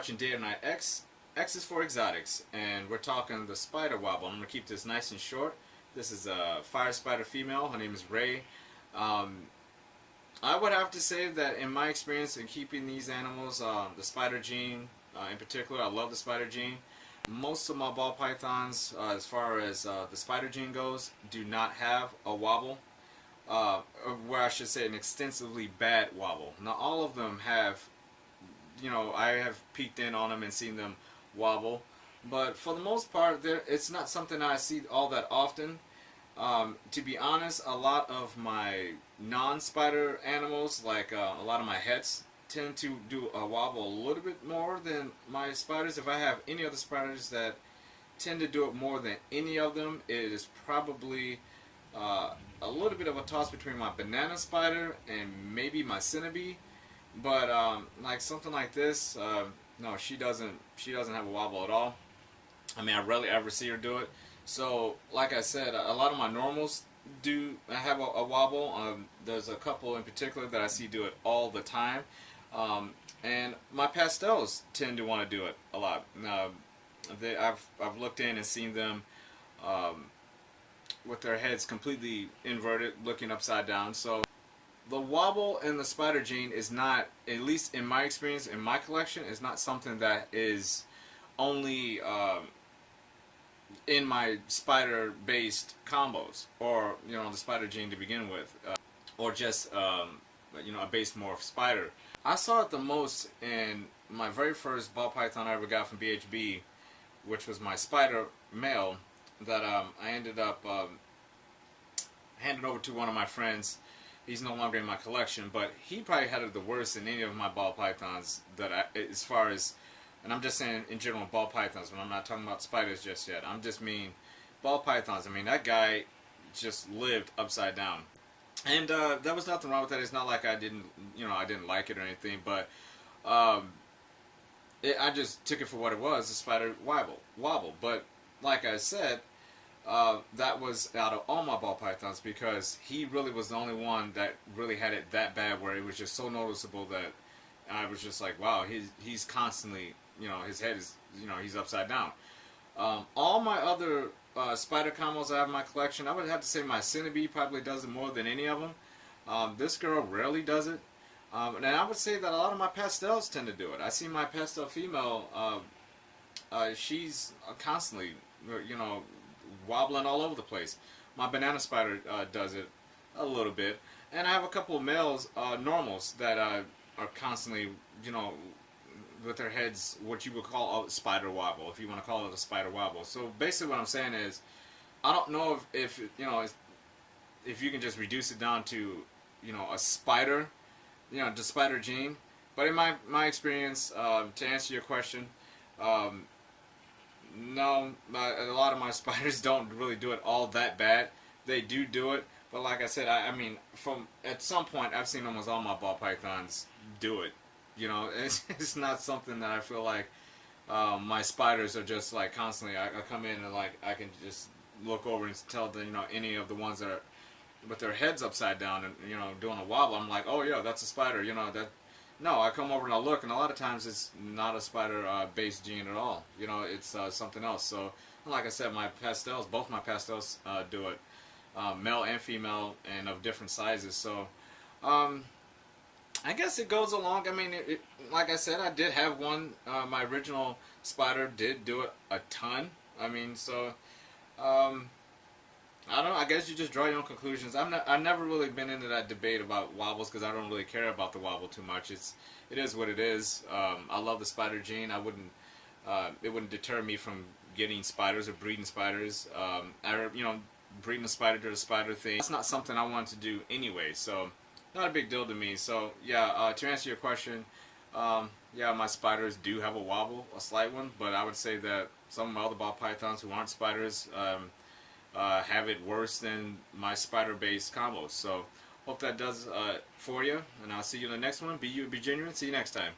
watching Day or Night X. X is for exotics, and we're talking the Spider Wobble. I'm going to keep this nice and short. This is a fire spider female. Her name is Ray. I would have to say that in my experience in keeping these animals, the spider gene in particular, I love the spider gene. Most of my ball pythons, as far as the spider gene goes, do not have a wobble. Where I should say an extensively bad wobble. Now all of them have, I have peeked in on them and seen them wobble, but for the most part, it's not something I see all that often. To be honest, a lot of my non-spider animals, like a lot of my hets, tend to do a wobble a little bit more than my spiders. If I have any other spiders that tend to do it more than any of them, it is probably a little bit of a toss between my banana spider and maybe my centipede. But like something like this, no, she doesn't have a wobble at all. I mean, I rarely ever see her do it. So, like I said, a lot of my normals do have a wobble. There's a couple in particular that I see do it all the time. And my pastels tend to want to do it a lot. I've looked in and seen them with their heads completely inverted, looking upside down. So the wobble and the spider gene is not, at least in my experience, in my collection, is not something that is only in my spider-based combos, or the spider gene to begin with, or just a base morph spider. I saw it the most in my very first ball python I ever got from BHB, which was my spider male that I ended up handing over to one of my friends. He's no longer in my collection, but he probably had it the worst in any of my ball pythons as far as, and I'm just saying in general ball pythons, when I'm not talking about spiders just yet. I'm just mean ball pythons. I mean, that guy just lived upside down. And there was nothing wrong with that. It's not like I didn't like it or anything, but I just took it for what it was, a spider wobble. But like I said, that was out of all my ball pythons, because he really was the only one that really had it that bad, where it was just so noticeable that I was just like, wow, he's constantly, his head is, he's upside down. All my other spider combos I have in my collection, I would have to say my centipede probably does it more than any of them. This girl rarely does it. And I would say that a lot of my pastels tend to do it. I see my pastel female, she's constantly, wobbling all over the place. My banana spider does it a little bit. And I have a couple of males, normals, that are constantly, with their heads, what you would call a spider wobble, if you want to call it a spider wobble. So basically what I'm saying is, I don't know if you can just reduce it down to, a spider, the spider gene. But in my experience, to answer your question, no, a lot of my spiders don't really do it all that bad. They do it, but like I said, I mean, at some point, I've seen almost all my ball pythons do it. It's not something that I feel like my spiders are just like constantly. I come in and like I can just look over and tell that any of the ones that are with their heads upside down and doing a wobble, I'm like, oh yeah, that's a spider. That. No, I come over and I look, and a lot of times it's not a spider-based gene at all. It's something else. So, like I said, both my pastels do it, male and female, and of different sizes. So, I guess it goes along. I mean, like I said, I did have one. My original spider did do it a ton. I mean, so I don't know. I guess you just draw your own conclusions. I've never really been into that debate about wobbles, because I don't really care about the wobble too much. It is what it is. I love the spider gene. It wouldn't deter me from getting spiders or breeding spiders. Breeding a spider to a spider thing, that's not something I want to do anyway. So not a big deal to me. So yeah, to answer your question, yeah, my spiders do have a wobble, a slight one, but I would say that some of my other ball pythons who aren't spiders have it worse than my spider-based combos. So hope that does for you, and I'll see you in the next one. Be you, be genuine. See you next time.